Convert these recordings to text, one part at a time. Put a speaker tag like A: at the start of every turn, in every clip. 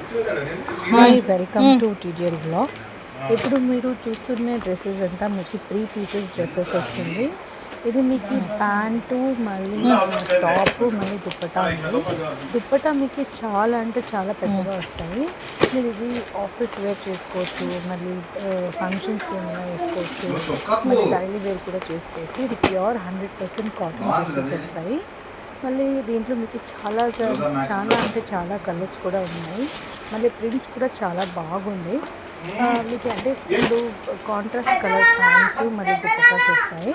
A: Hi welcome to TGL blogs. ఇప్పుడు మీరు చూస్తున్న డ్రెస్సెస్ అంతా మీకు 3 పీసెస్ డ్రెస్సెస్ వస్తుంది. ఇది మీకు ప్యాంటు, మళ్ళీ టాప్, మళ్ళీ దుప్పటా ఉంది. దుప్పటా మీకు చాలా అంటే చాలా పెద్దగా వస్తాయి. మీరు ఇది ఆఫీస్ వేర్ చేసుకోవచ్చు, మళ్ళీ ఫంక్షన్స్కి ఏమైనా వేసుకోవచ్చు, మళ్ళీ డైలీ వేర్ కూడా చేసుకోవచ్చు. ఇది ప్యూర్ 100% కాటన్ డ్రెస్సెస్ వస్తాయి. మళ్ళీ దీంట్లో మీకు చాలా అంటే చాలా కలర్స్ కూడా ఉన్నాయి. మళ్ళీ ప్రింట్స్ కూడా చాలా బాగుంది. మీకు అంటే ఇప్పుడు కాంట్రాస్ట్ కలర్ ప్యాంట్స్ మళ్ళీ దుపట్టాస్ వస్తాయి.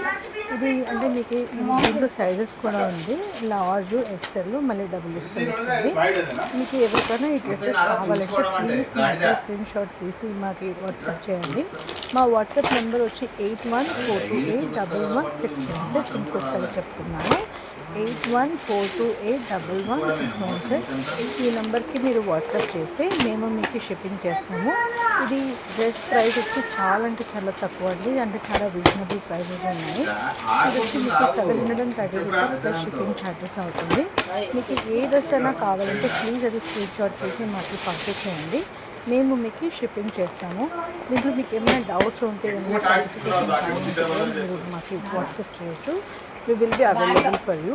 A: ఇది అంటే మీకు దీంట్లో సైజెస్ కూడా ఉంది. లార్జ్, ఎక్సెల్, మళ్ళీ XXL వస్తుంది. మీకు ఎవరికైనా ఈ డ్రెస్సెస్ కావాలంటే ప్లీజ్ మాకు స్క్రీన్ షాట్ తీసి మాకు వాట్సాప్ చేయండి. మా వాట్సాప్ నెంబర్ వచ్చి 8142811696. ఇంకొకసారి చెప్తున్నాను, 8142811696. ఈ నెంబర్కి మీరు వాట్సాప్ చేస్తే మేము మీకు షిప్పింగ్ చేస్తాము. ఇది డ్రెస్ ప్రైస్ వచ్చి చాలా అంటే చాలా తక్కువ అండి, అంటే చాలా రీజనబుల్ ప్రైజెస్ ఉన్నాయి. ఇది వచ్చి మీకు 730 రూపీస్ ప్లస్ షిప్పింగ్ ఛార్జెస్ అవుతుంది. మీకు ఏ డ్రెస్ అయినా కావాలంటే ప్లీజ్ అది స్క్రీన్ షాట్ తీసి మాకు పంపించేయండి, మేము మీకు షిప్పింగ్ చేస్తాము. దీంట్లో మీకు ఏమైనా డౌట్స్ ఉంటే ఏమైనా క్లారిఫికేషన్ కావాలంటే మీరు మాకు వాట్సాప్ చేయొచ్చు. We will be available for you.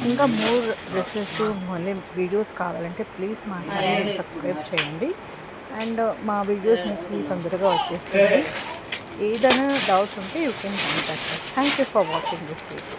A: ఇంకా మోర్ డ్రెస్సెస్ మళ్ళీ వీడియోస్ కావాలంటే ప్లీజ్ మా ఛానల్ని సబ్స్క్రైబ్ చేయండి. అండ్ మా వీడియోస్ మీకు తొందరగా వచ్చేస్తుంది. ఏదైనా డౌట్స్ ఉంటే you can contact us. Thank you for watching this video.